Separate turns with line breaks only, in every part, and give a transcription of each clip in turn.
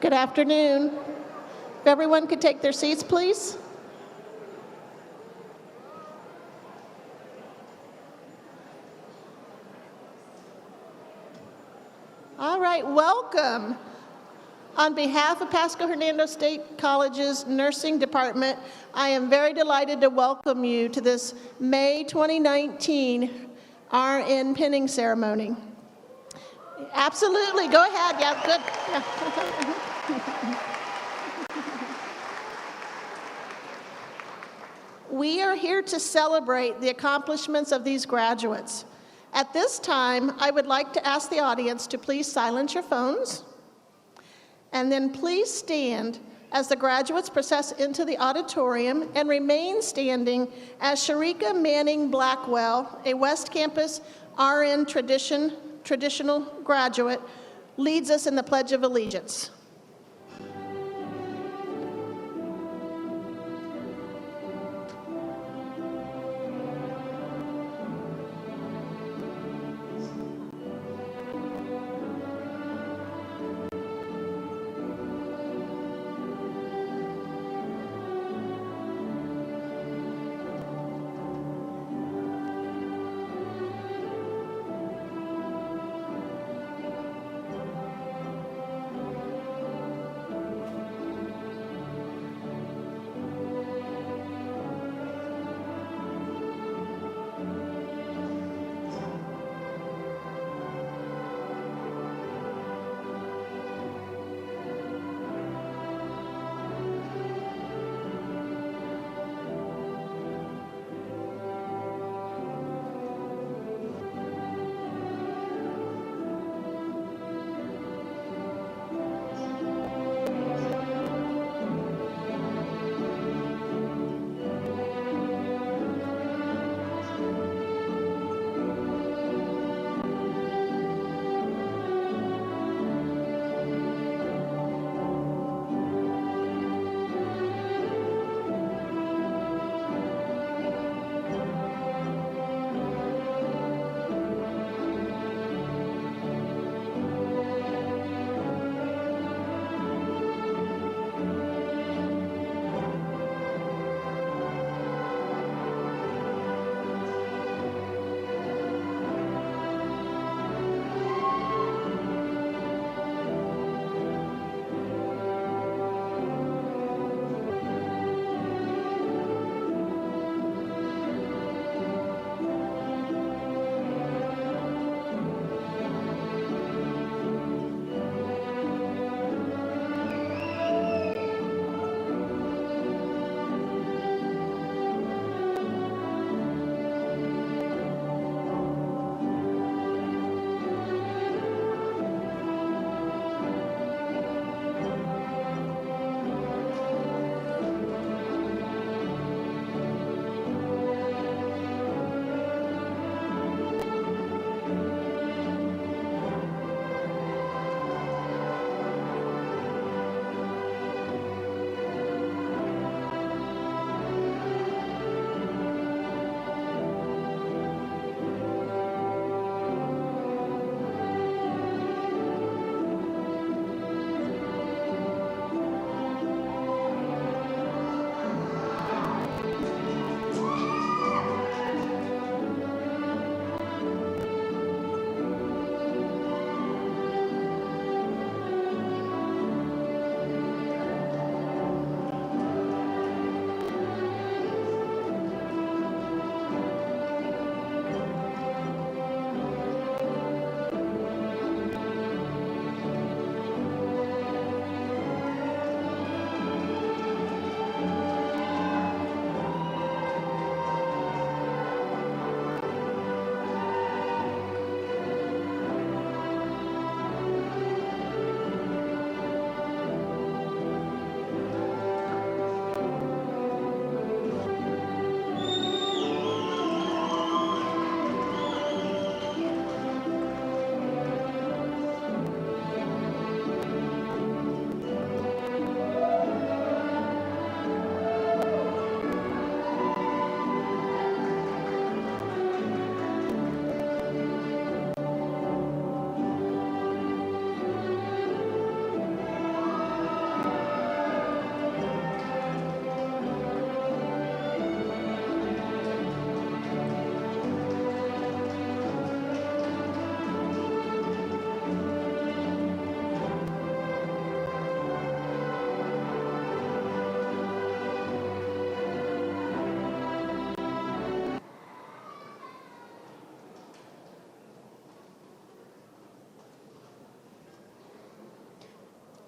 Good afternoon. If everyone could take their seats, please. All right, welcome. On behalf of Pasco-Hernando State College's Nursing Department, I am very delighted to welcome you to this May 2019 RN pinning ceremony. Absolutely, go ahead, yeah, good. Yeah. We are here to celebrate the accomplishments of these graduates. At this time, I would like to ask the audience to please silence your phones, and then please stand as the graduates process into the auditorium and remain standing as Sharika Manning Blackwell, a West Campus RN traditional graduate, leads us in the Pledge of Allegiance.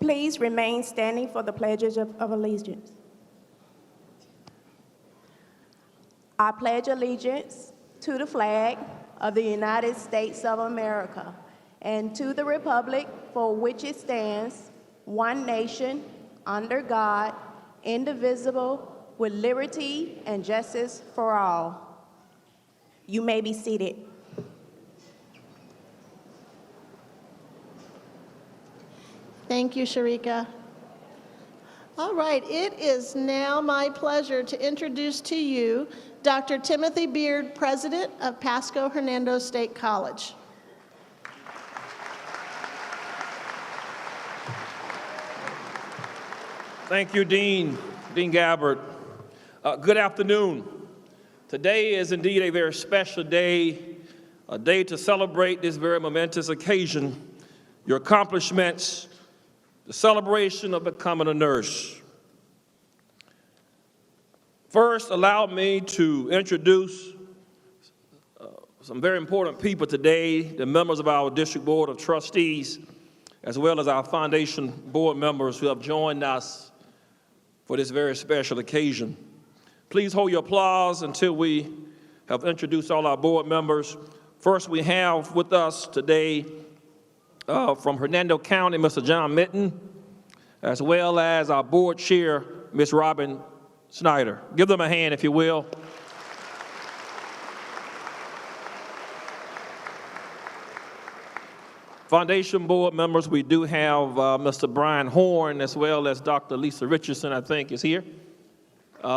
Please remain standing for the Pledge of Allegiance. I pledge allegiance to the flag of the United States of America and to the republic for which it stands, one nation, under God, indivisible, with liberty and justice for all. You may be seated.
Thank you, Sharika. All right, it is now my pleasure to introduce to you Dr. Timothy Beard, President of Pasco-Hernando State College.
Thank you, Dean Gabbard. Good afternoon. Today is indeed a very special day, a day to celebrate this very momentous occasion, your accomplishments, the celebration of becoming a nurse. First, allow me to introduce some very important people today, the members of our District Board of Trustees, as well as our Foundation Board members who have joined us for this very special occasion. Please hold your applause until we have introduced all our board members. First, we have with us today from Hernando County, Mr. John Mitten, as well as our board chair, Ms. Robin Snyder. Give them a hand, if you will. Foundation board members, we do have Mr. Brian Horn, as well as Dr. Lisa Richardson, I think, is here.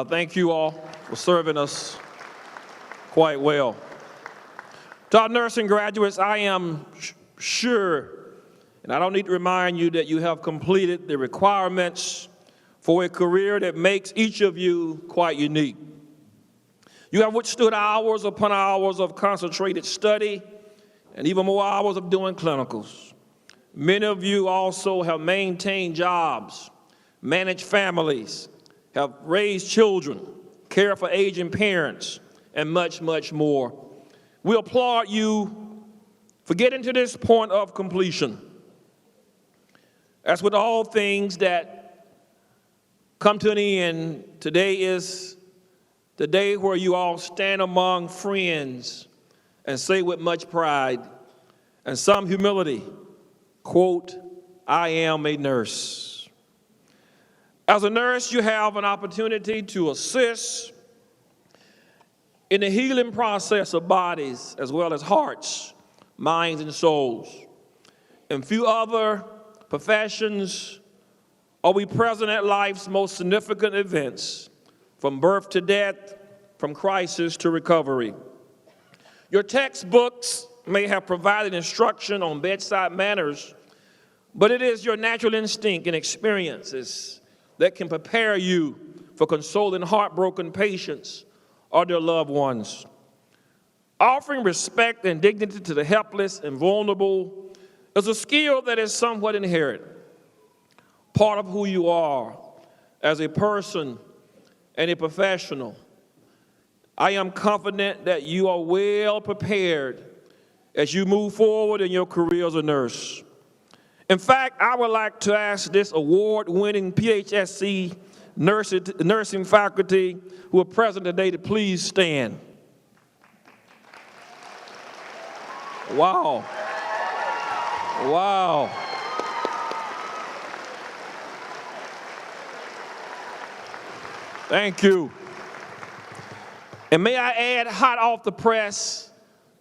Thank you all for serving us quite well. To our nursing graduates, I am sure, and I don't need to remind you that you have completed the requirements for a career that makes each of you quite unique. You have withstood hours upon hours of concentrated study and even more hours of doing clinicals. Many of you also have maintained jobs, managed families, have raised children, cared for aging parents, and much, much more. We applaud you for getting to this point of completion. As with all things that come to an end, today is the day where you all stand among friends and say with much pride and some humility, quote, "I am a nurse." As a nurse, you have an opportunity to assist in the healing process of bodies as well as hearts, minds, and souls. In few other professions are we present at life's most significant events, from birth to death, from crisis to recovery. Your textbooks may have provided instruction on bedside manners, but it is your natural instinct and experiences that can prepare you for consoling heartbroken patients or their loved ones. Offering respect and dignity to the helpless and vulnerable is a skill that is somewhat inherent, part of who you are as a person and a professional. I am confident that you are well prepared as you move forward in your career as a nurse. In fact, I would like to ask this award-winning PHSC nursing faculty who are present today to please stand. Wow. Wow. Thank you. And may I add, hot off the press,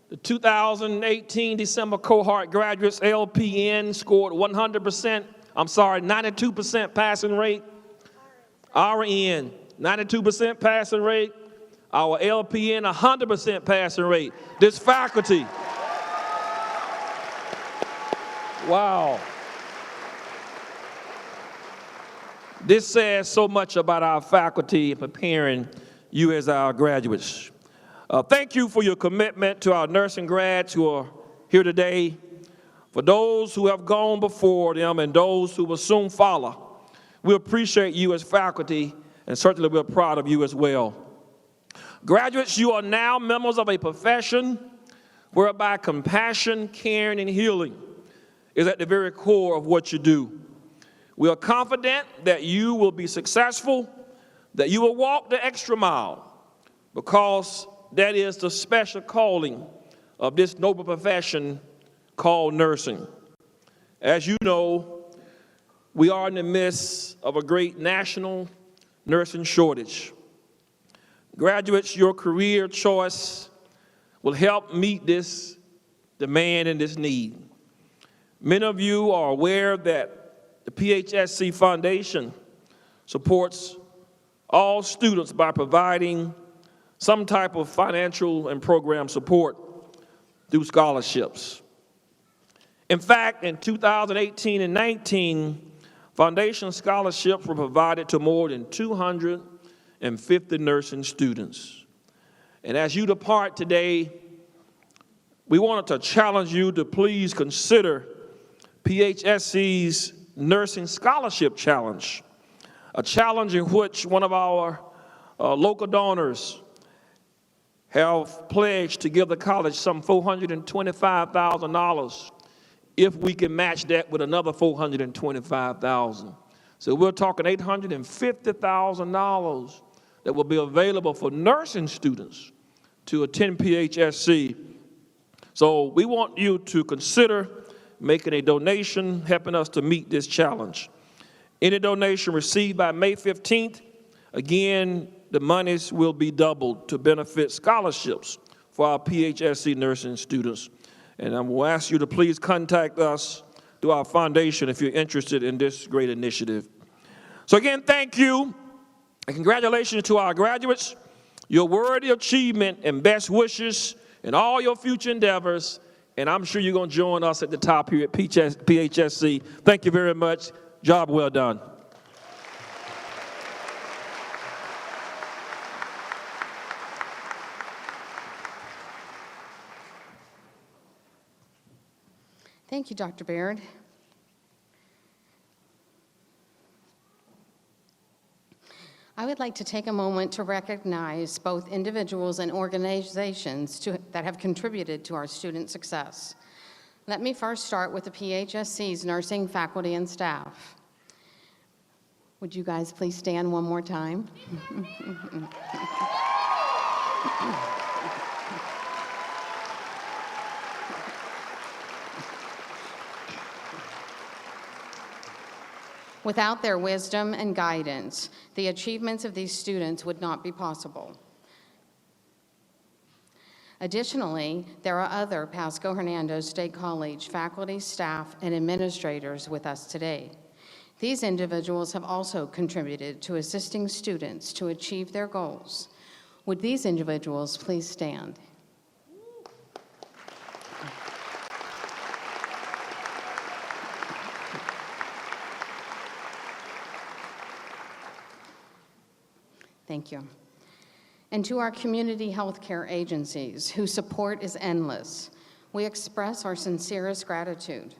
the 2018 December cohort graduates, LPN, scored 92% passing rate. RN, 92% passing rate. Our LPN, 100% passing rate. This faculty. Wow. This says so much about our faculty preparing you as our graduates. Thank you for your commitment to our nursing grads who are here today, for those who have gone before them and those who will soon follow. We appreciate you as faculty, and certainly we're proud of you as well. Graduates, you are now members of a profession whereby compassion, caring, and healing is at the very core of what you do. We are confident that you will be successful, that you will walk the extra mile, because that is the special calling of this noble profession called nursing. As you know, we are in the midst of a great national nursing shortage. Graduates, your career choice will help meet this demand and this need. Many of you are aware that the PHSC Foundation supports all students by providing some type of financial and program support through scholarships. In fact, in 2018 and 19, foundation scholarships were provided to more than 250 nursing students. And as you depart today, we wanted to challenge you to please consider PHSC's Nursing Scholarship Challenge, a challenge in which one of our local donors have pledged to give the college some $425,000 if we can match that with another $425,000. So we're talking $850,000 that will be available for nursing students to attend PHSC. So we want you to consider making a donation, helping us to meet this challenge. Any donation received by May 15th, again, the monies will be doubled to benefit scholarships for our PHSC nursing students. And I will ask you to please contact us through our foundation if you're interested in this great initiative. So again, thank you, and congratulations to our graduates. Your worthy achievement and best wishes in all your future endeavors, and I'm sure you're going to join us at the top here at PHSC. Thank you very much. Job well done.
Thank you, Dr. Baird. I would like to take a moment to recognize both individuals and organizations that have contributed to our student success. Let me first start with the PHSC's nursing faculty and staff. Would you guys please stand one more time? Without their wisdom and guidance, the achievements of these students would not be possible. Additionally, there are other Pasco-Hernando State College faculty, staff, and administrators with us today. These individuals have also contributed to assisting students to achieve their goals. Would these individuals please stand? Thank you. And to our community healthcare agencies, whose support is endless, we express our sincerest gratitude.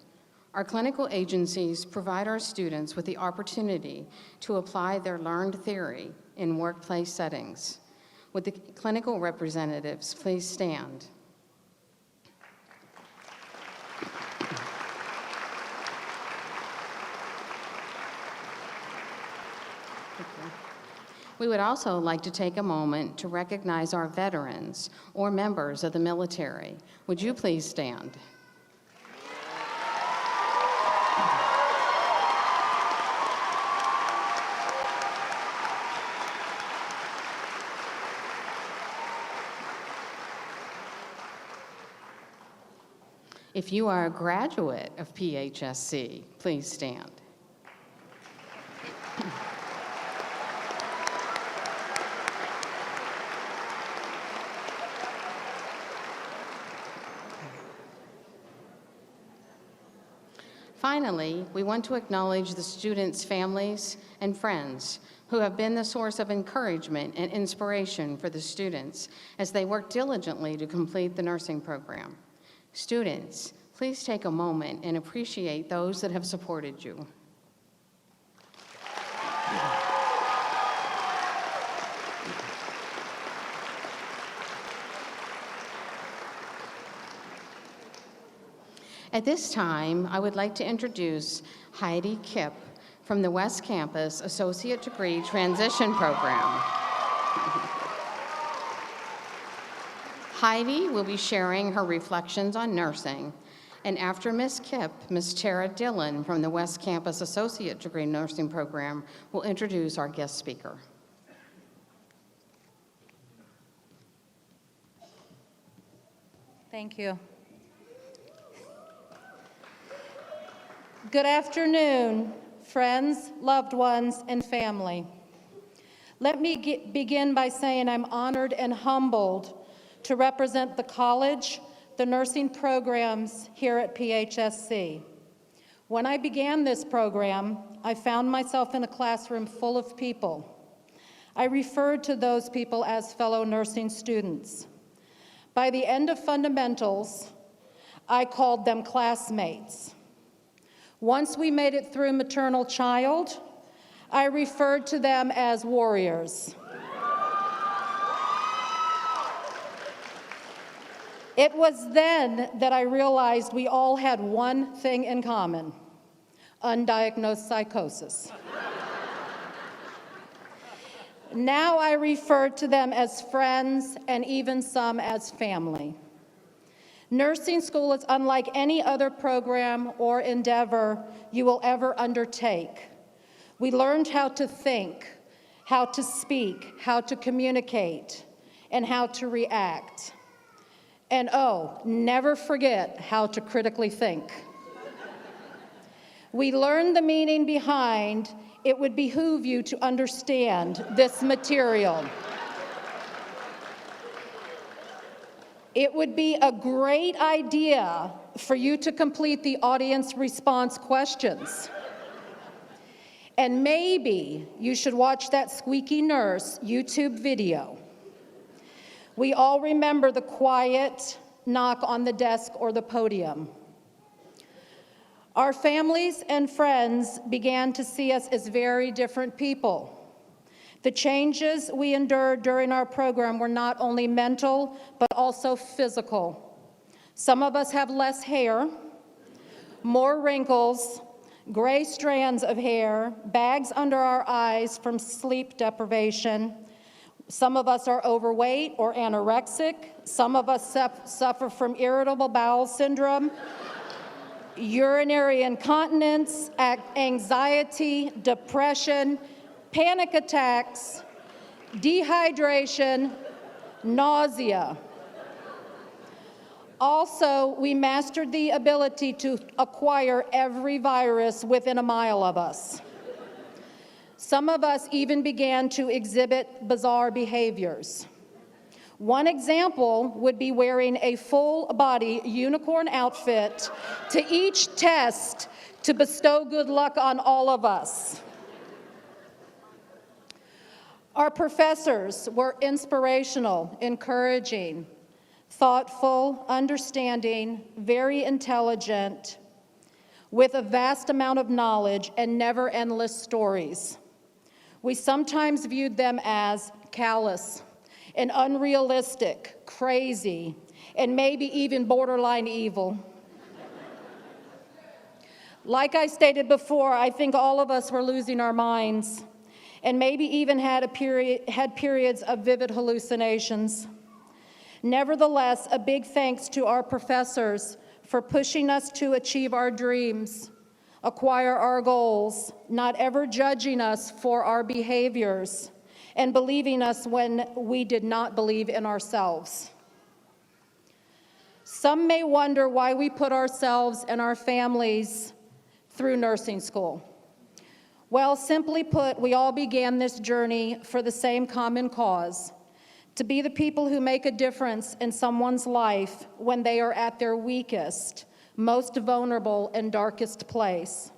Our clinical agencies provide our students with the opportunity to apply their learned theory in workplace settings. Would the clinical representatives please stand? We would also like to take a moment to recognize our veterans or members of the military. Would you please stand? If you are a graduate of PHSC, please stand. Finally, we want to acknowledge the students' families and friends who have been the source of encouragement and inspiration for the students as they work diligently to complete the nursing program. Students, please take a moment and appreciate those that have supported you. At this time, I would like to introduce Heidi Kipp, from the West Campus Associate Degree Transition Program. Heidi will be sharing her reflections on nursing, and after Ms. Kipp, Ms. Tara Dillon from the West Campus Associate Degree Nursing Program will introduce our guest speaker.
Thank you. Good afternoon, friends, loved ones, and family. Let me begin by saying I'm honored and humbled to represent the college, the nursing programs here at PHSC. When I began this program, I found myself in a classroom full of people. I referred to those people as fellow nursing students. By the end of fundamentals, I called them classmates. Once we made it through maternal child, I referred to them as warriors. It was then that I realized we all had one thing in common: undiagnosed psychosis. Now I refer to them as friends and even some as family. Nursing school is unlike any other program or endeavor you will ever undertake. We learned how to think, how to speak, how to communicate, and how to react. And oh, never forget how to critically think. We learned the meaning behind "it would behoove you to understand this material." It would be a great idea for you to complete the audience response questions. And maybe you should watch that Squeaky Nurse YouTube video. We all remember the quiet knock on the desk or the podium. Our families and friends began to see us as very different people. The changes we endured during our program were not only mental, but also physical. Some of us have less hair, more wrinkles, gray strands of hair, bags under our eyes from sleep deprivation. Some of us are overweight or anorexic. Some of us suffer from irritable bowel syndrome, urinary incontinence, anxiety, depression, panic attacks, dehydration, nausea. Also, we mastered the ability to acquire every virus within a mile of us. Some of us even began to exhibit bizarre behaviors. One example would be wearing a full-body unicorn outfit to each test to bestow good luck on all of us. Our professors were inspirational, encouraging, thoughtful, understanding, very intelligent, with a vast amount of knowledge and never endless stories. We sometimes viewed them as callous and unrealistic, crazy, and maybe even borderline evil. Like I stated before, I think all of us were losing our minds and maybe even had periods of vivid hallucinations. Nevertheless, a big thanks to our professors for pushing us to achieve our dreams, acquire our goals, not ever judging us for our behaviors, and believing us when we did not believe in ourselves. Some may wonder why we put ourselves and our families through nursing school. Well, simply put, we all began this journey for the same common cause: to be the people who make a difference in someone's life when they are at their weakest, most vulnerable, and darkest place,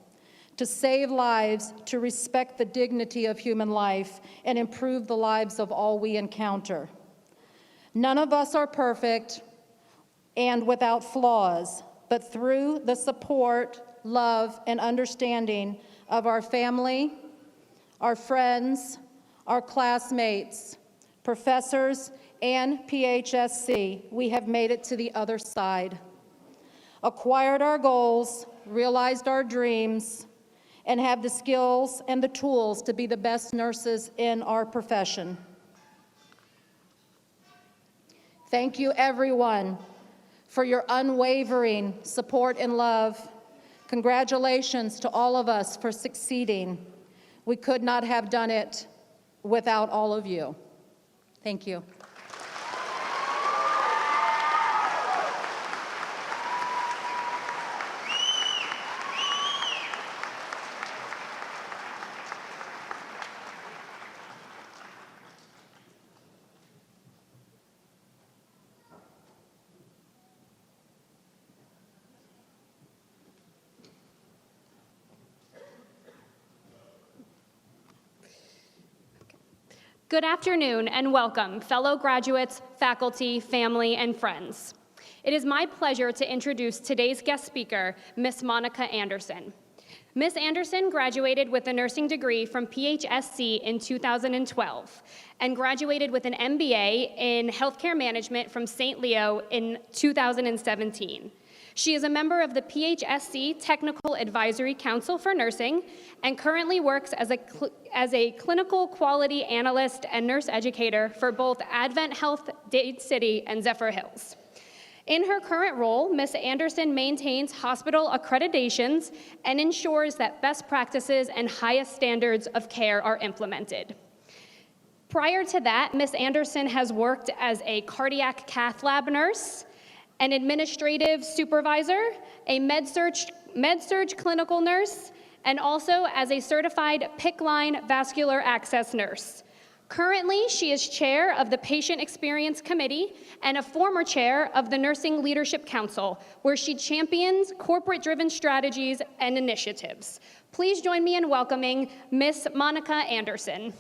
to save lives, to respect the dignity of human life, and improve the lives of all we encounter. None of us are perfect and without flaws, but through the support, love, and understanding of our family, our friends, our classmates, professors, and PHSC, we have made it to the other side, acquired our goals, realized our dreams, and have the skills and the tools to be the best nurses in our profession. Thank you, everyone, for your unwavering support and love. Congratulations to all of us for succeeding. We could not have done it without all of you. Thank you.
Good afternoon and welcome, fellow graduates, faculty, family, and friends. It is my pleasure to introduce today's guest speaker, Ms. Monica Anderson. Ms. Anderson graduated with a nursing degree from PHSC in 2012 and graduated with an MBA in healthcare management from St. Leo in 2017. She is a member of the PHSC Technical Advisory Council for Nursing and currently works as a clinical quality analyst and nurse educator for both Advent Health Dade City and Zephyr Hills. In her current role, Ms. Anderson maintains hospital accreditations and ensures that best practices and highest standards of care are implemented. Prior to that, Ms. Anderson has worked as a cardiac cath lab nurse, an administrative supervisor, a med-surg clinical nurse, and also as a certified PICC line vascular access nurse. Currently, she is chair of the Patient Experience Committee and a former chair of the Nursing Leadership Council, where she champions corporate-driven strategies and initiatives. Please join me in welcoming Ms. Monica Anderson.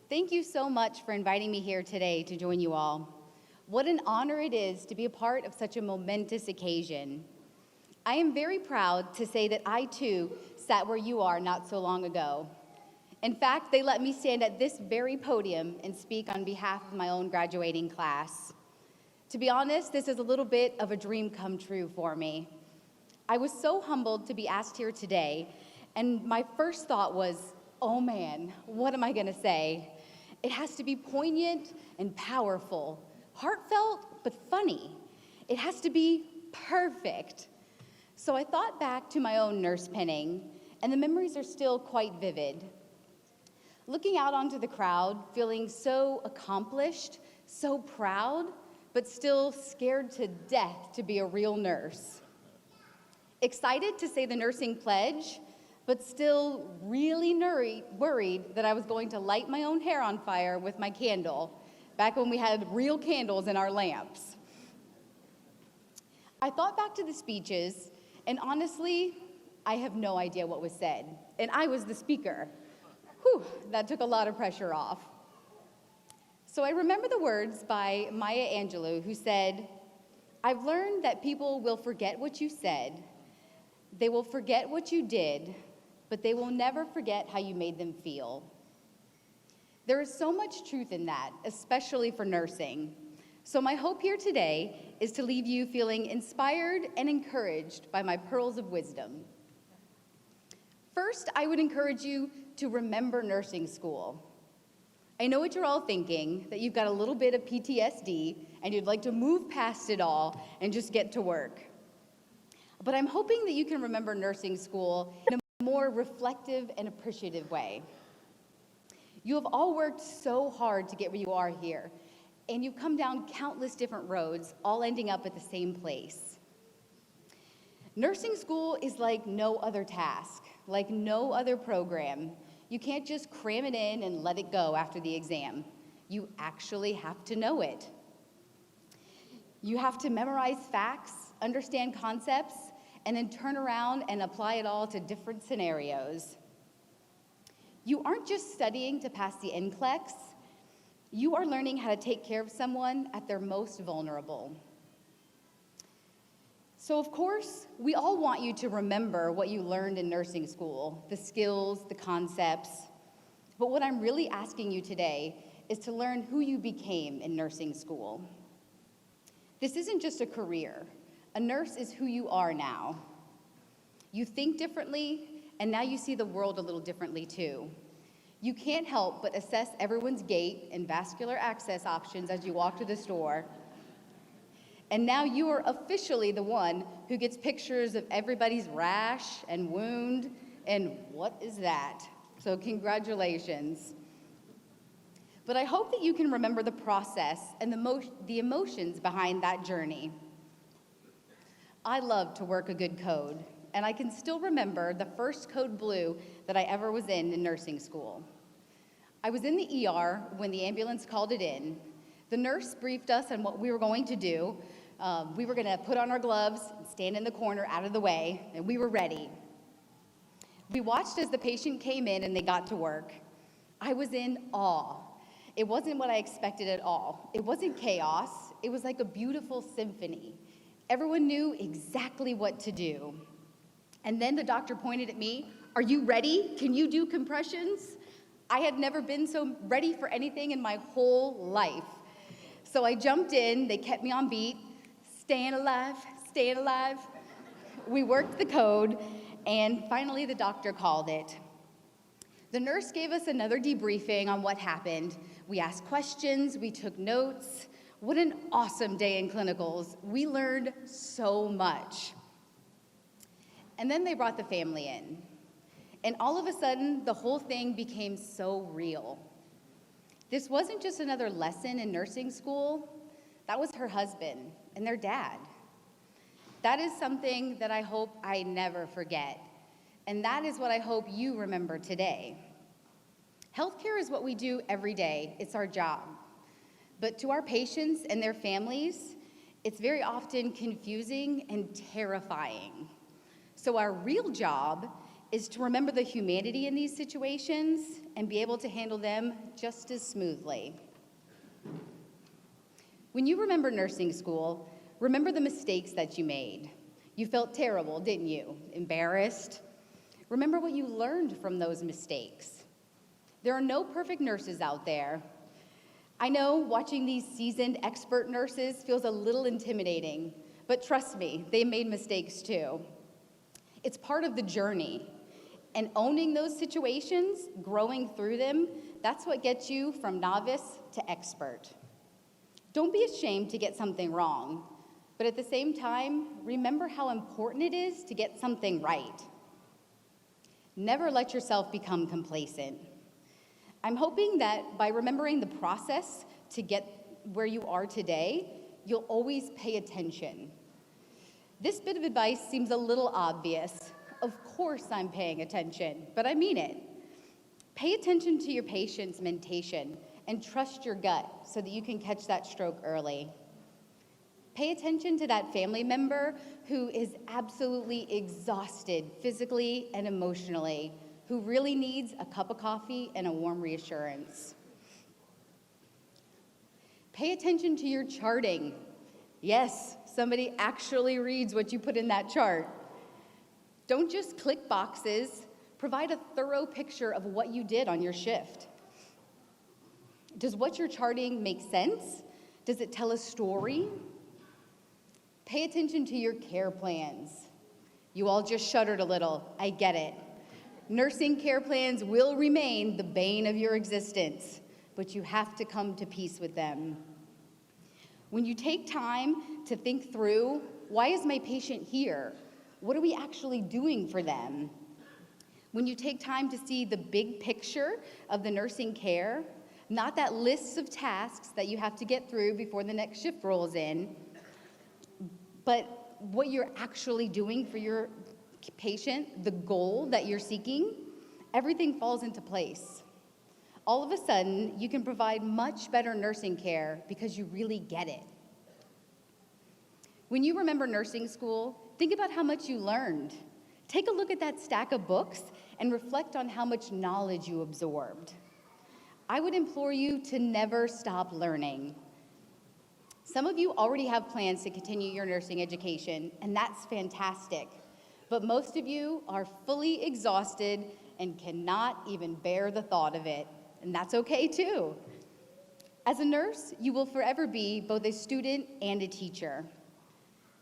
Thank you so much for inviting me here today to join you all. What an honor it is to be a part of such a momentous occasion. I am very proud to say that I too sat where you are not so long ago. In fact, they let me stand at this very podium and speak on behalf of my own graduating class. To be honest, this is a little bit of a dream come true for me. I was so humbled to be asked here today, and my first thought was, oh man, what am I gonna say? It has to be poignant and powerful, heartfelt but funny. It has to be perfect. So I thought back to my own nurse penning, and the memories are still quite vivid. Looking out onto the crowd, feeling so accomplished, so proud, but still scared to death to be a real nurse. Excited to say the nursing pledge, but still really worried that I was going to light my own hair on fire with my candle, back when we had real candles in our lamps. I thought back to the speeches, and honestly, I have no idea what was said, and I was the speaker. Whew, that took a lot of pressure off. So I remember the words by Maya Angelou, who said, "I've learned that people will forget what you said, they will forget what you did, but they will never forget how you made them feel." There is so much truth in that, especially for nursing. So my hope here today is to leave you feeling inspired and encouraged by my pearls of wisdom. First, I would encourage you to remember nursing school. I know what you're all thinking, that you've got a little bit of PTSD and you'd like to move past it all and just get to work. But I'm hoping that you can remember nursing school in a more reflective and appreciative way. You have all worked so hard to get where you are here, and you've come down countless different roads, all ending up at the same place. Nursing school is like no other task, like no other program. You can't just cram it in and let it go after the exam. You actually have to know it. You have to memorize facts, understand concepts, and then turn around and apply it all to different scenarios. You aren't just studying to pass the NCLEX, you are learning how to take care of someone at their most vulnerable. So of course, we all want you to remember what you learned in nursing school, the skills, the concepts, But what I'm really asking you today is to learn who you became in nursing school. This isn't just a career. A nurse is who you are now. You think differently, and now you see the world a little differently too. You can't help but assess everyone's gait and vascular access options as you walk to the store. And now you are officially the one who gets pictures of everybody's rash and wound, and what is that? So congratulations. But I hope that you can remember the process and the emotions behind that journey. I love to work a good code, and I can still remember the first code blue that I ever was in nursing school. I was in the ER when the ambulance called it in. The nurse briefed us on what we were going to do. We were gonna put on our gloves and stand in the corner out of the way, and we were ready. We watched as the patient came in and they got to work. I was in awe. It wasn't what I expected at all. It wasn't chaos. It was like a beautiful symphony. Everyone knew exactly what to do. And then the doctor pointed at me, "Are you ready? Can you do compressions?" I had never been so ready for anything in my whole life. So I jumped in, they kept me on beat, staying alive, staying alive. We worked the code, and finally the doctor called it. The nurse gave us another debriefing on what happened. We asked questions, we took notes. What an awesome day in clinicals. We learned so much. And then they brought the family in. And all of a sudden, the whole thing became so real. This wasn't just another lesson in nursing school. That was her husband and their dad. That is something that I hope I never forget. And that is what I hope you remember today. Healthcare is what we do every day. It's our job. But to our patients and their families, it's very often confusing and terrifying. So our real job is to remember the humanity in these situations and be able to handle them just as smoothly. When you remember nursing school, remember the mistakes that you made. You felt terrible, didn't you? Embarrassed? Remember what you learned from those mistakes. There are no perfect nurses out there. I know watching these seasoned expert nurses feels a little intimidating, but trust me, they made mistakes too. It's part of the journey. And owning those situations, growing through them, that's what gets you from novice to expert. Don't be ashamed to get something wrong, but at the same time, remember how important it is to get something right. Never let yourself become complacent. I'm hoping that by remembering the process to get where you are today, you'll always pay attention. This bit of advice seems a little obvious. Of course I'm paying attention, but I mean it. Pay attention to your patient's mentation and trust your gut so that you can catch that stroke early. Pay attention to that family member who is absolutely exhausted physically and emotionally, who really needs a cup of coffee and a warm reassurance. Pay attention to your charting. Yes, somebody actually reads what you put in that chart. Don't just click boxes. Provide a thorough picture of what you did on your shift. Does what you're charting make sense? Does it tell a story? Pay attention to your care plans. You all just shuddered a little. I get it. Nursing care plans will remain the bane of your existence, but you have to come to peace with them. When you take time to think through, why is my patient here? What are we actually doing for them? When you take time to see the big picture of the nursing care, not that list of tasks that you have to get through before the next shift rolls in, but what you're actually doing for your patient, the goal that you're seeking, everything falls into place. All of a sudden, you can provide much better nursing care because you really get it. When you remember nursing school, think about how much you learned. Take a look at that stack of books and reflect on how much knowledge you absorbed. I would implore you to never stop learning. Some of you already have plans to continue your nursing education, and that's fantastic. But most of you are fully exhausted and cannot even bear the thought of it, and that's okay too. As a nurse, you will forever be both a student and a teacher.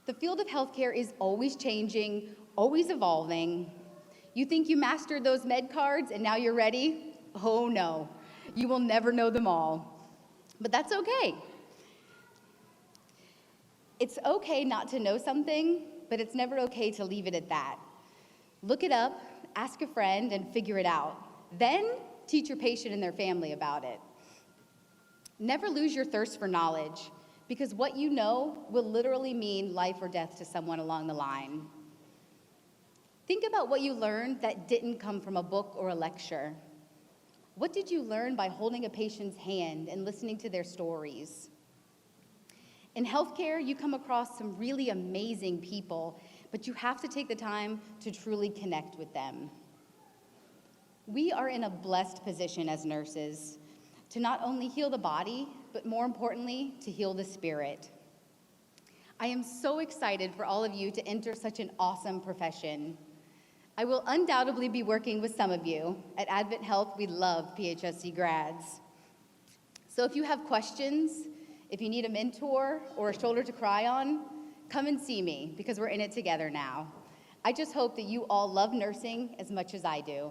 The field of healthcare is always changing, always evolving. You think you mastered those med cards and now you're ready? Oh no, you will never know them all. But that's okay. It's okay not to know something, but it's never okay to leave it at that. Look it up, ask a friend, and figure it out. Then teach your patient and their family about it. Never lose your thirst for knowledge, because what you know will literally mean life or death to someone along the line. Think about what you learned that didn't come from a book or a lecture. What did you learn by holding a patient's hand and listening to their stories? In healthcare, you come across some really amazing people, but you have to take the time to truly connect with them. We are in a blessed position as nurses to not only heal the body, but more importantly, to heal the spirit. I am so excited for all of you to enter such an awesome profession. I will undoubtedly be working with some of you. At Advent Health, we love PHSC grads. So if you have questions, if you need a mentor or a shoulder to cry on, come and see me, because we're in it together now. I just hope that you all love nursing as much as I do.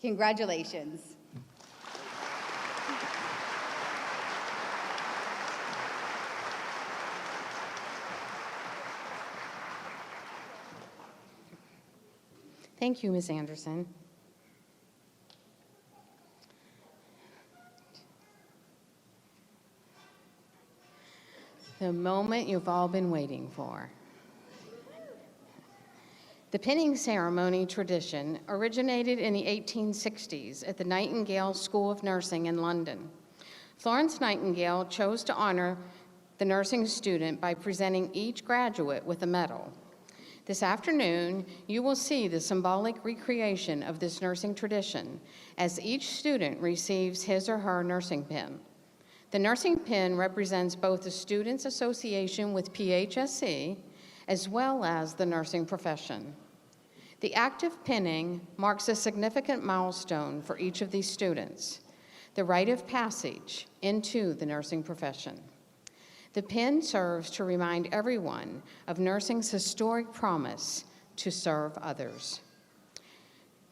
Congratulations.
Thank you, Ms. Anderson. The moment you've all been waiting for. The pinning ceremony tradition originated in the 1860s at the Nightingale School of Nursing in London. Florence Nightingale chose to honor the nursing student by presenting each graduate with a medal. This afternoon, you will see the symbolic recreation of this nursing tradition as each student receives his or her nursing pin. The nursing pin represents both the student's association with PHSC as well as the nursing profession. The act of pinning marks a significant milestone for each of these students, the rite of passage into the nursing profession. The pin serves to remind everyone of nursing's historic promise to serve others.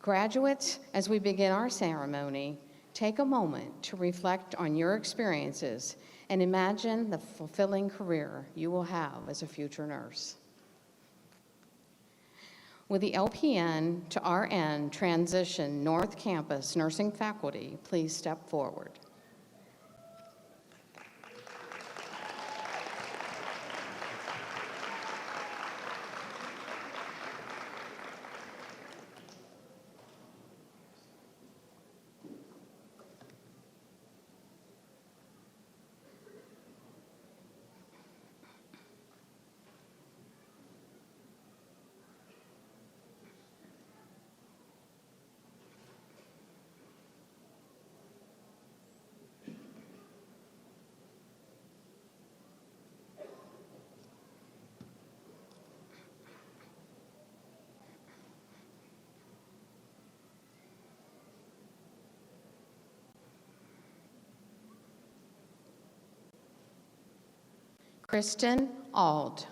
Graduates, as we begin our ceremony, take a moment to reflect on your experiences and imagine the fulfilling career you will have as a future nurse. Will the LPN to RN transition North Campus nursing faculty please step forward? Kristen Auld.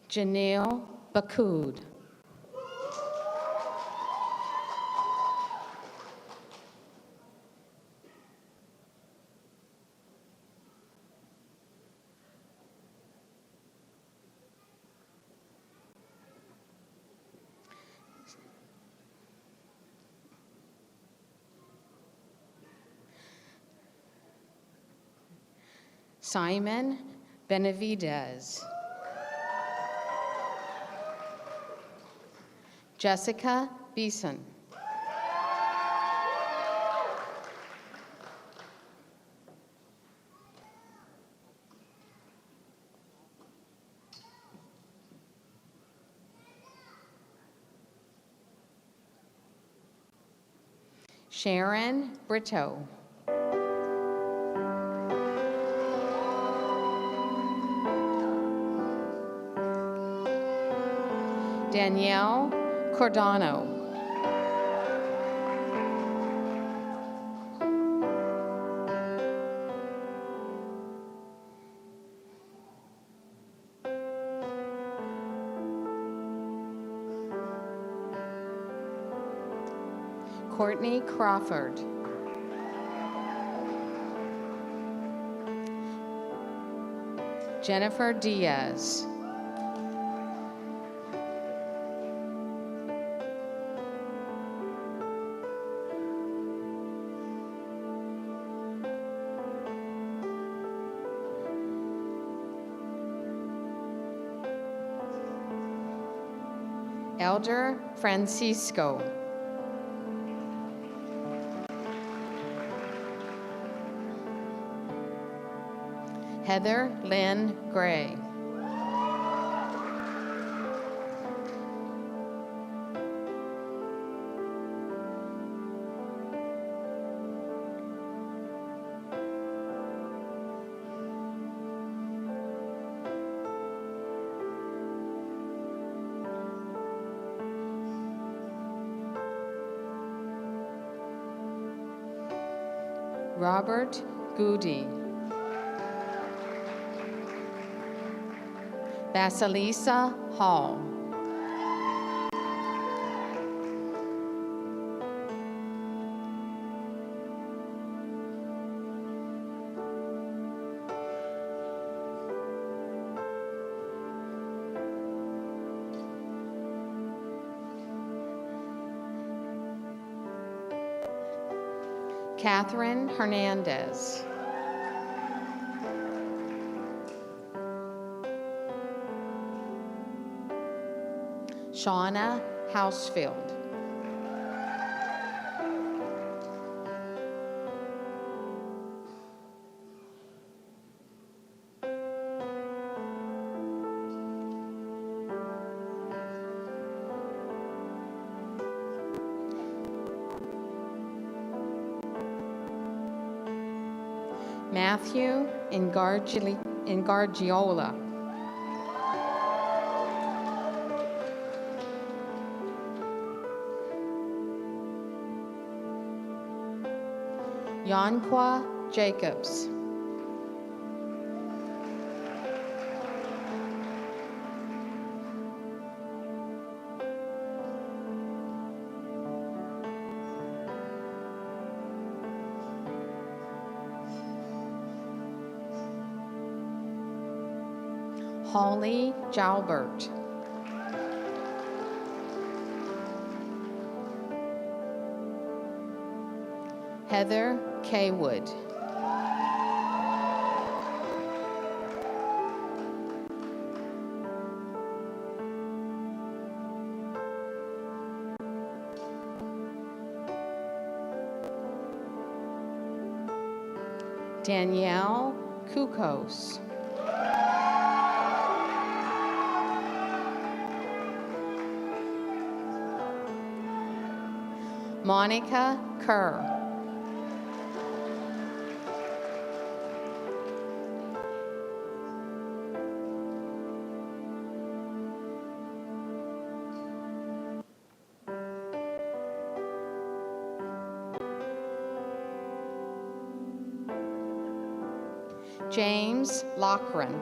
Janelle Bakoud. Simon Benavidez. Jessica Beeson. Sharon Brito. Danielle Cordano. Courtney Crawford. Jennifer Diaz. Elder Francisco. Heather Lynn Gray. Robert Goody. Basilisa Hall. Catherine Hernandez. Shauna Housefield. Matthew Ingargiola. Yanqua Jacobs. Holly Jalbert. Heather Kaywood. Danielle Kukos. Monica Kerr. James Lochran.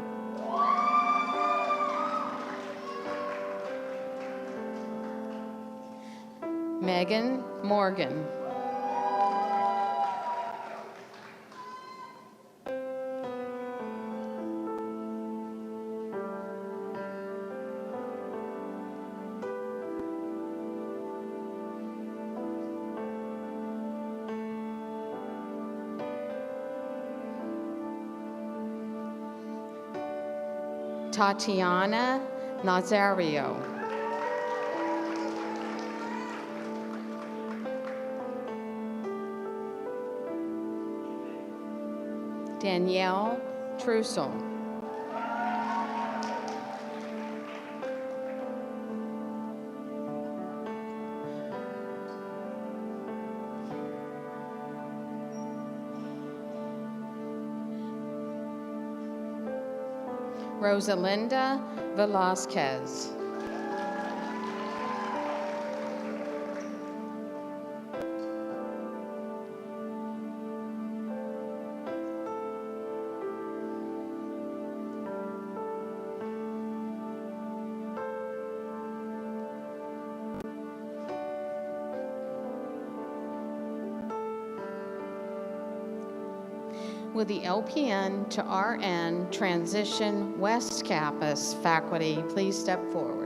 Megan Morgan. Tatiana Nazario. Danielle Trussell. Rosalinda Velasquez. Will the LPN to RN Transition West Campus faculty please step forward?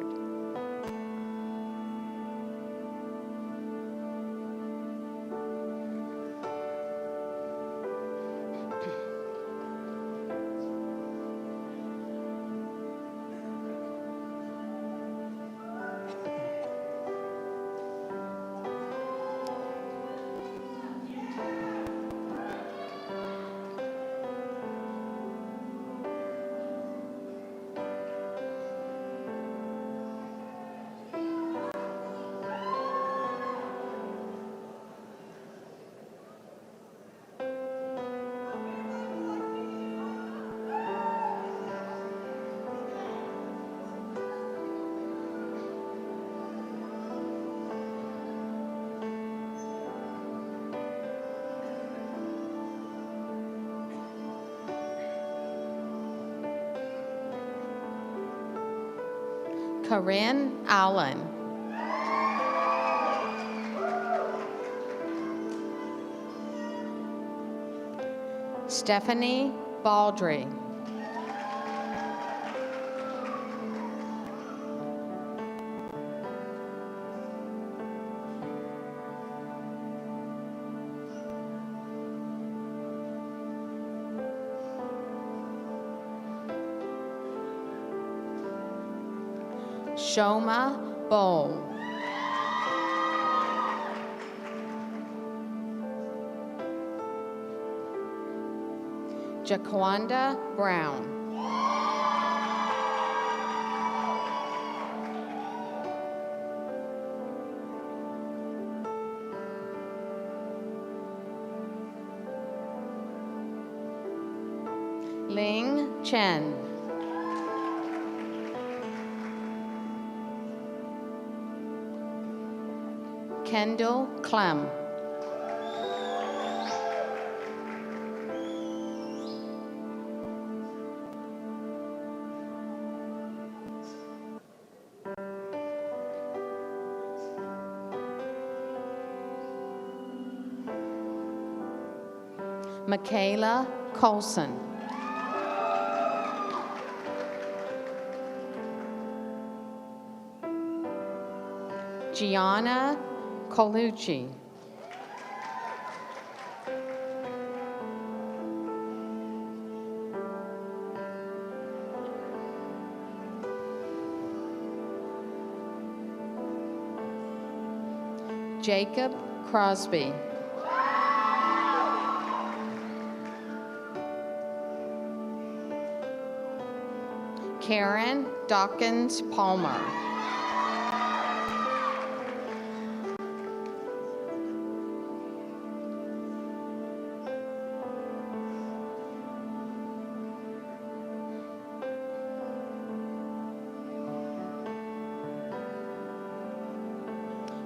Corinne Allen. Stephanie Baldry. Shoma Bowl. Jaquanda Brown. Ling Chen. Kendall Clem. Michaela Colson. Gianna Colucci. Jacob Crosby. Karen Dawkins Palmer.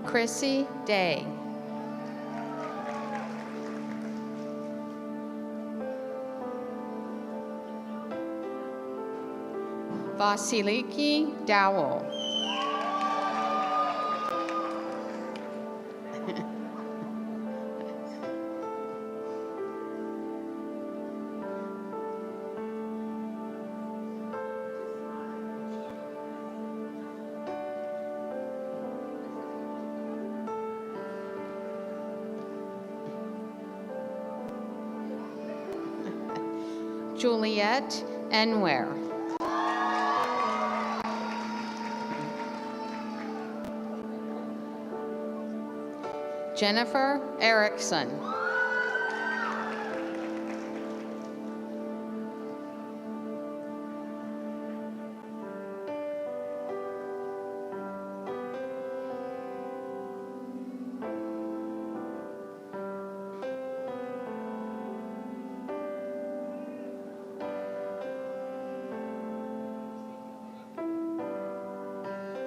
Chrissy Day. Vasiliki Dowell. Juliet Enware. Jennifer Erickson.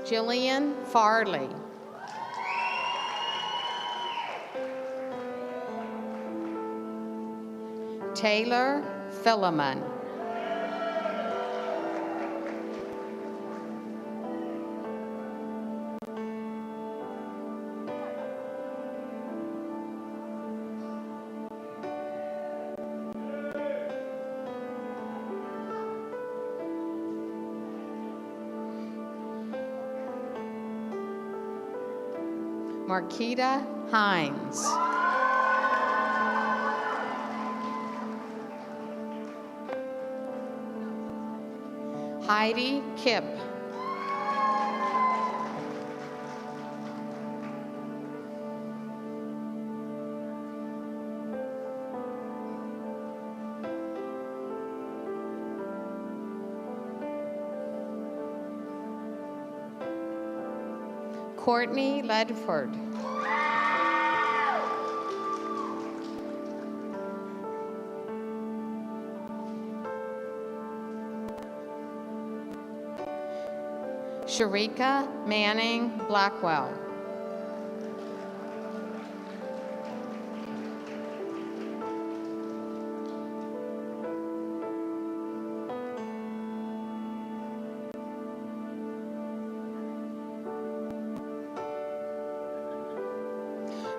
Jillian Farley. Taylor Philemon. Marquita Hines. Heidi Kipp. Courtney Ledford. Sharika Manning Blackwell.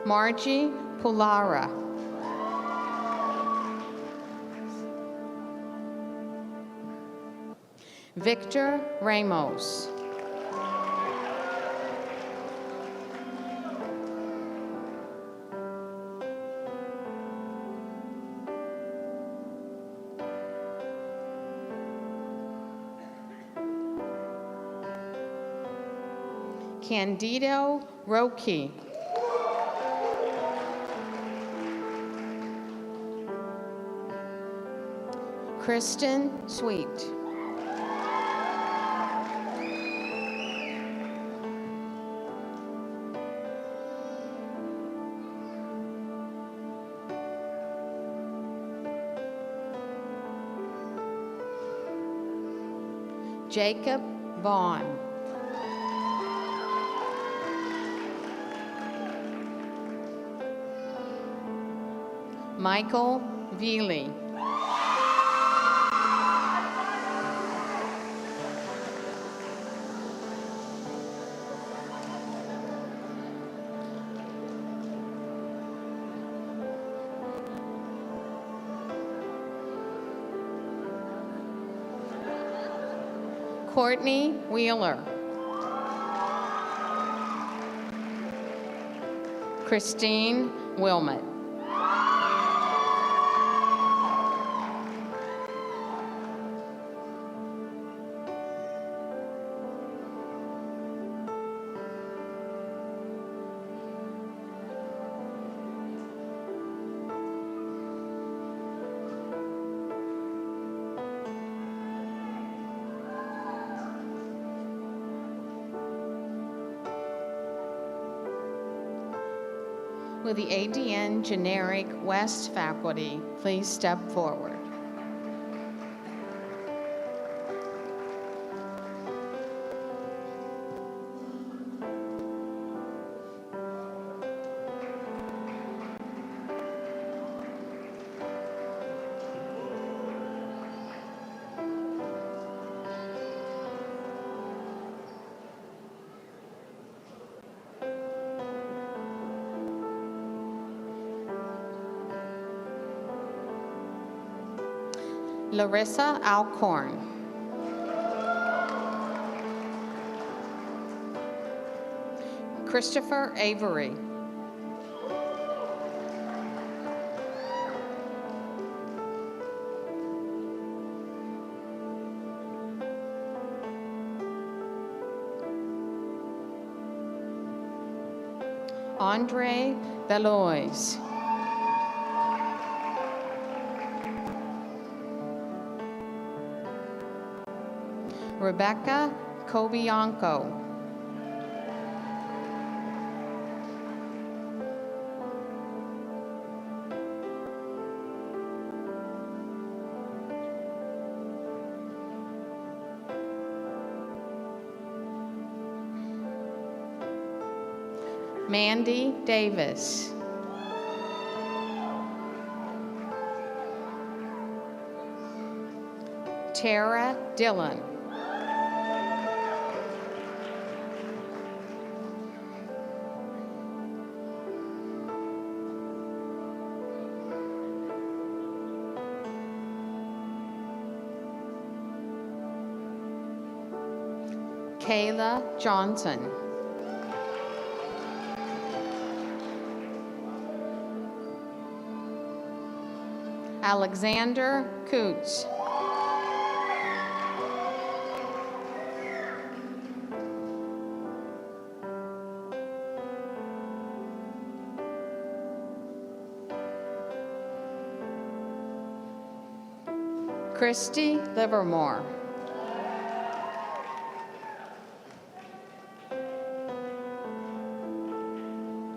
Margie Pulara. Victor Ramos. Candido Roque. Kristen Sweet. Jacob Vaughn. Michael Veely. Courtney Wheeler. Christine Wilmot. Will the ADN Generic West faculty please step forward? Larissa Alcorn. Christopher Avery. Andre Belois. Rebecca Kobianco. Mandy Davis. Tara Dillon. Kayla Johnson. Alexander Coots. Christy Livermore.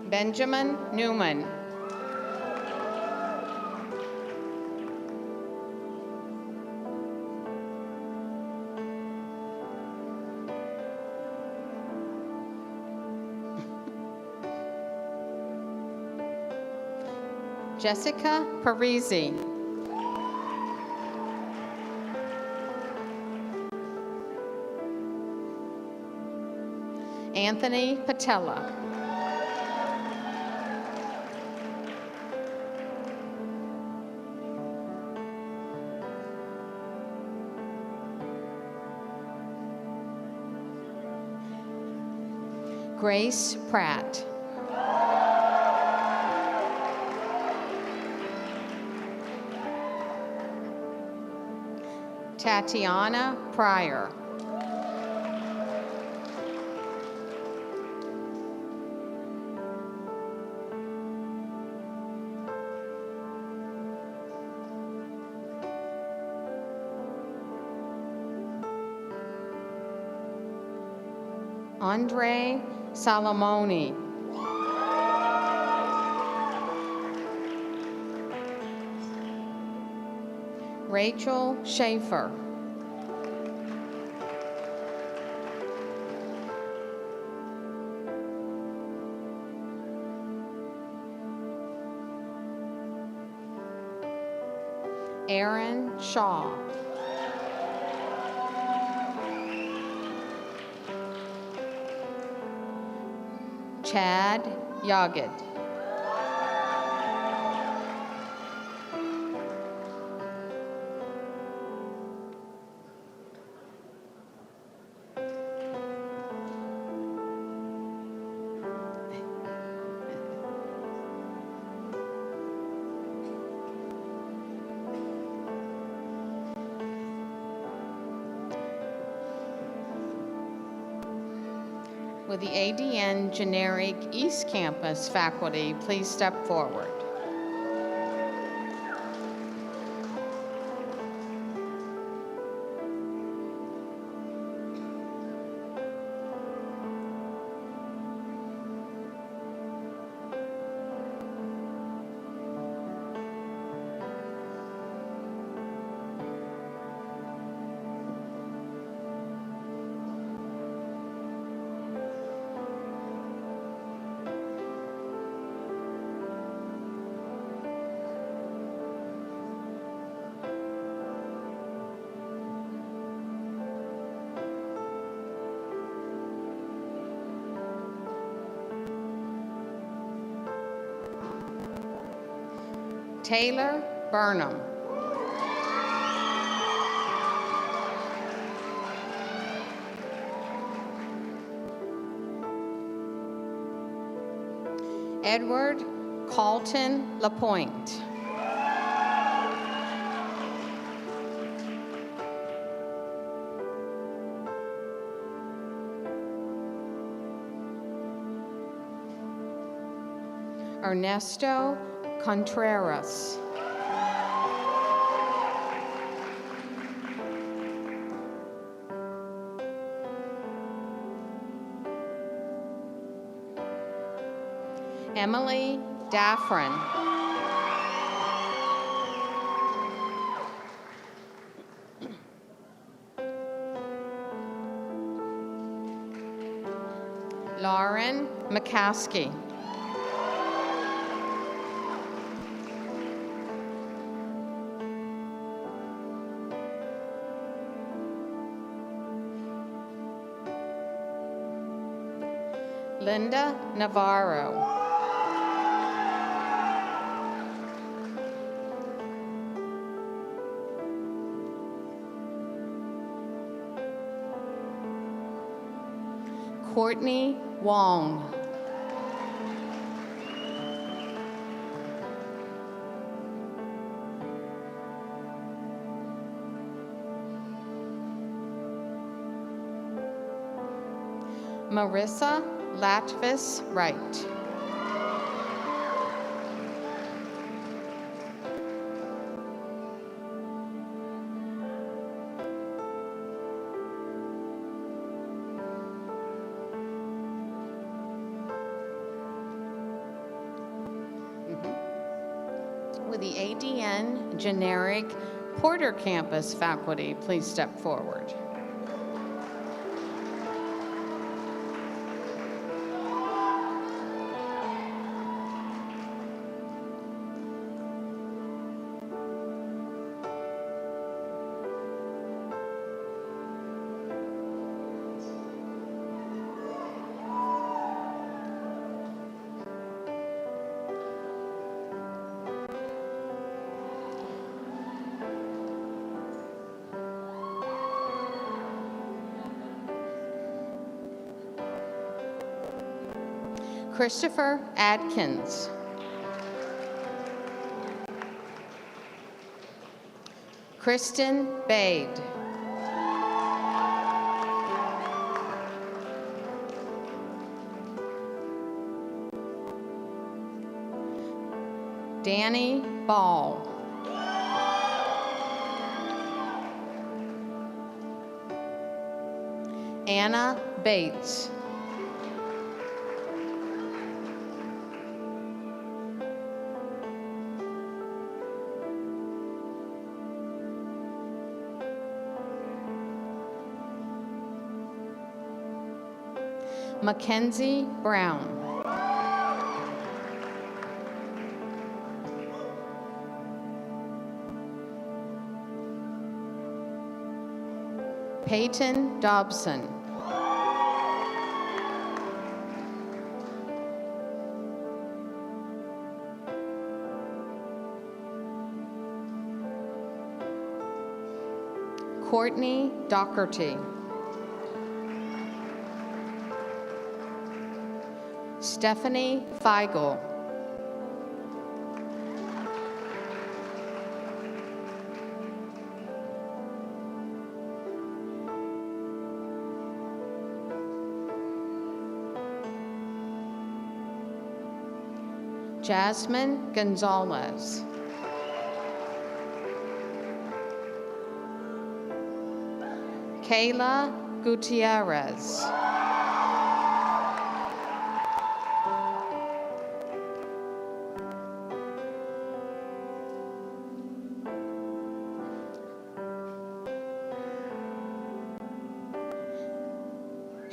Benjamin Newman. Jessica Parisi. Anthony Patella. Grace Pratt. Tatiana Pryor. Andre Salomoni. Rachel Schaefer. Aaron Shaw. Chad Yogid. Will the ADN Generic East Campus faculty please step forward? Taylor Burnham. Edward Carlton Lapointe. Ernesto Contreras. Emily Daffrin. Lauren McCaskey. Linda Navarro. Courtney Wong. Marissa Latvis Wright. With the ADN Generic Porter Campus faculty, please step forward. Christopher Adkins. Kristen Bade. Danny Ball. Anna Bates. Mackenzie Brown. Peyton Dobson. Courtney Doherty. Stephanie Feigl. Jasmine Gonzalez. Kayla Gutierrez.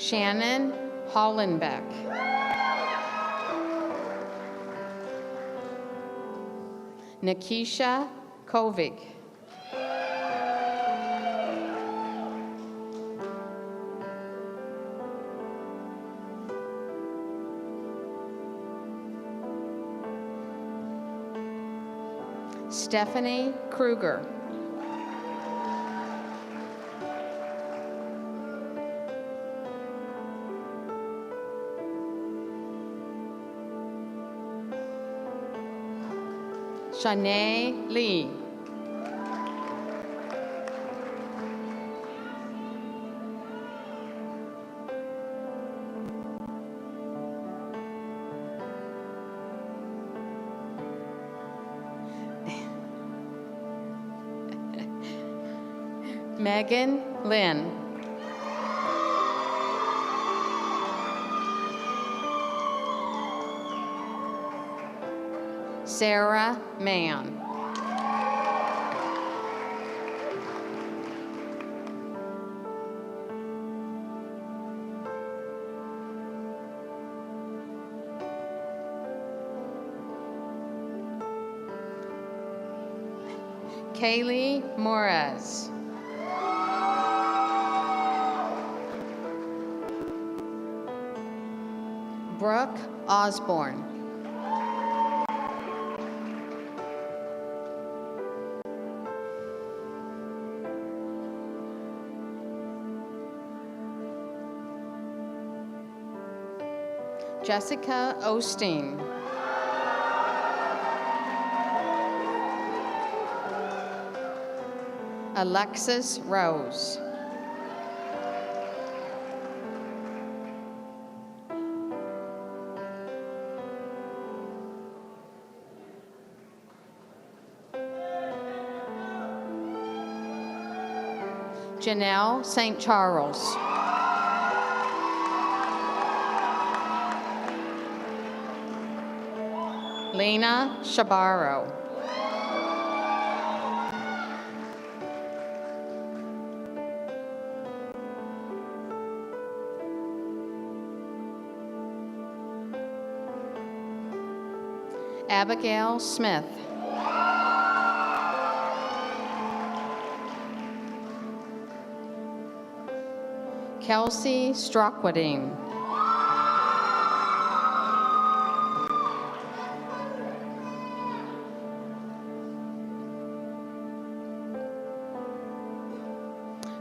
Shannon Hollenbeck. Nikisha Kovic. Stephanie Kruger. Shanae Lee. Megan Lynn. Sarah Mann. Kaylee Morez. Brooke Osborne. Jessica Osteen. Alexis Rose. Janelle St. Charles. Lena Shabaro. Abigail Smith. Kelsey Strockwading.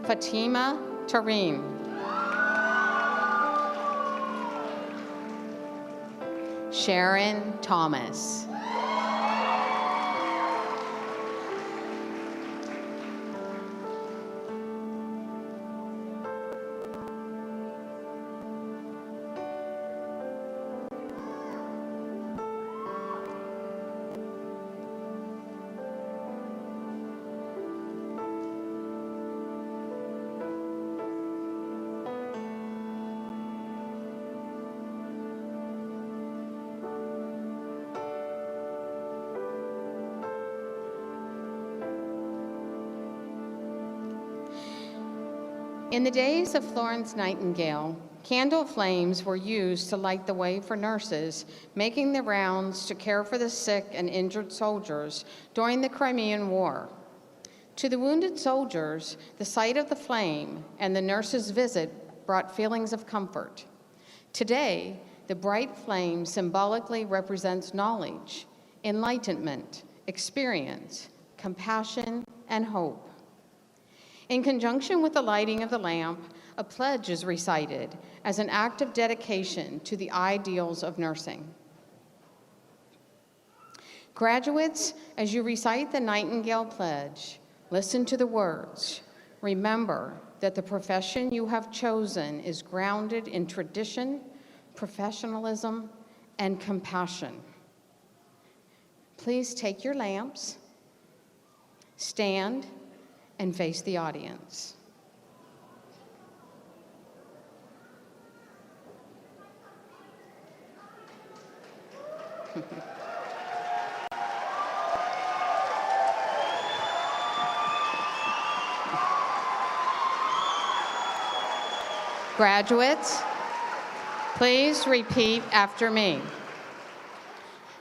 Fatima Tareem. Sharon Thomas. In the days of Florence Nightingale, candle flames were used to light the way for nurses making the rounds to care for the sick and injured soldiers during the Crimean War. To the wounded soldiers, the sight of the flame and the nurse's visit brought feelings of comfort. Today, the bright flame symbolically represents knowledge, enlightenment, experience, compassion, and hope. In conjunction with the lighting of the lamp, a pledge is recited as an act of dedication to the ideals of nursing. Graduates, as you recite the Nightingale Pledge, listen to the words. Remember that the profession you have chosen is grounded in tradition, professionalism, and compassion. Please take your lamps, stand, and face the audience. Graduates, please repeat after me.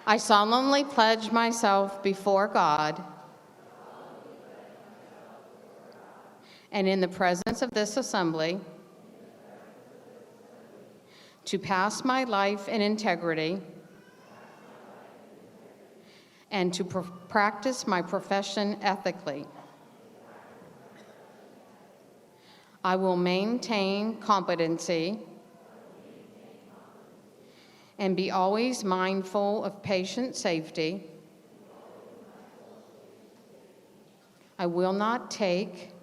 I solemnly pledge myself before God and in the presence of this assembly to pass my life in integrity and to practice my profession ethically. I will maintain competency and be always mindful of patient safety. I will not take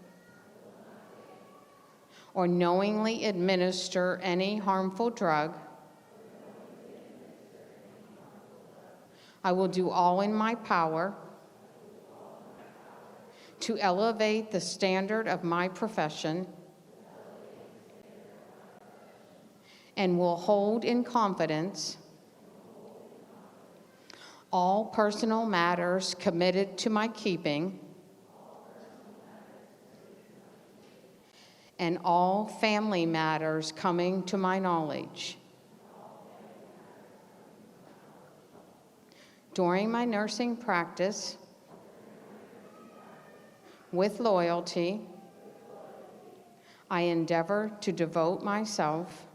or knowingly administer any harmful drug. I will do all in my power to elevate the standard of my profession and will hold in confidence all personal matters committed to my keeping and all family matters coming to my knowledge. During my nursing practice, with loyalty, I endeavor to devote myself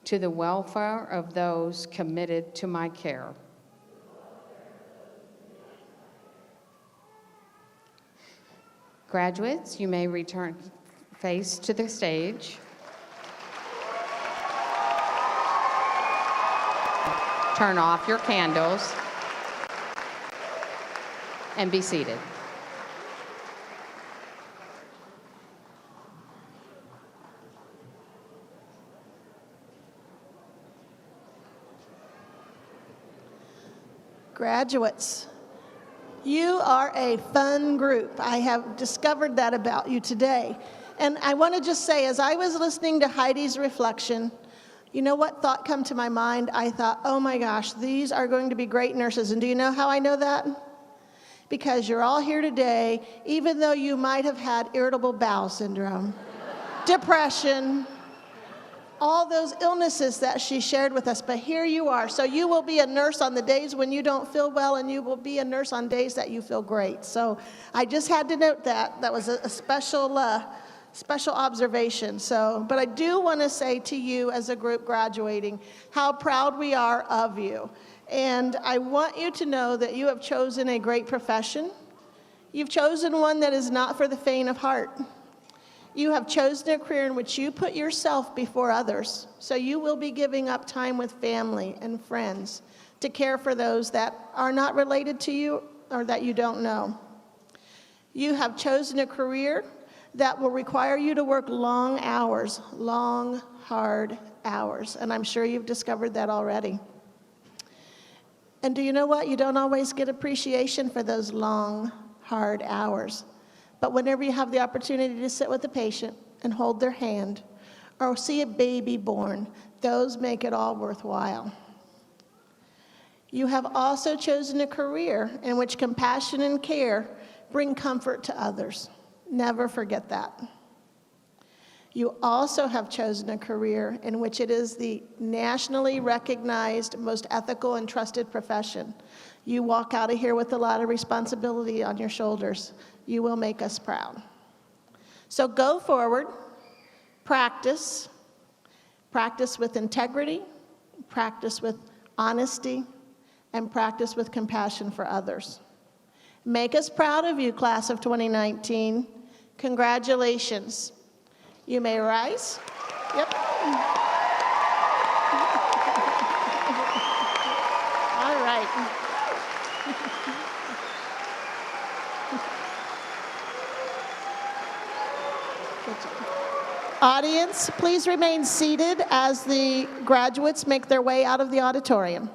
to the welfare of those committed to my care. Graduates, you may return face to the stage. Turn off your candles and be seated.
Graduates, You are a fun group. I have discovered that about you today. And I want to just say, as I was listening to Heidi's reflection, you know what thought come to my mind? I thought, oh my gosh, these are going to be great nurses. And do you know how I know that? Because you're all here today, even though you might have had irritable bowel syndrome, depression, all those illnesses that she shared with us, but here you are. So you will be a nurse on the days when you don't feel well, and you will be a nurse on days that you feel great. So I just had to note that. That was a special observation. So, but I do want to say to you as a group graduating, how proud we are of you. And I want you to know that you have chosen a great profession. You've chosen one that is not for the faint of heart. You have chosen a career in which you put yourself before others. So you will be giving up time with family and friends to care for those that are not related to you or that you don't know. You have chosen a career that will require you to work long hours, long, hard hours. And I'm sure you've discovered that already. And do you know what? You don't always get appreciation for those long, hard hours. But whenever you have the opportunity to sit with a patient and hold their hand or see a baby born, those make it all worthwhile. You have also chosen a career in which compassion and care bring comfort to others. Never forget that. You also have chosen a career in which it is the nationally recognized, most ethical and trusted profession. You walk out of here with a lot of responsibility on your shoulders. You will make us proud. So go forward, practice with integrity, practice with honesty, and practice with compassion for others. Make us proud of you, class of 2019. Congratulations. You may rise. Yep. All right. Audience, please remain seated as the graduates make their way out of the auditorium.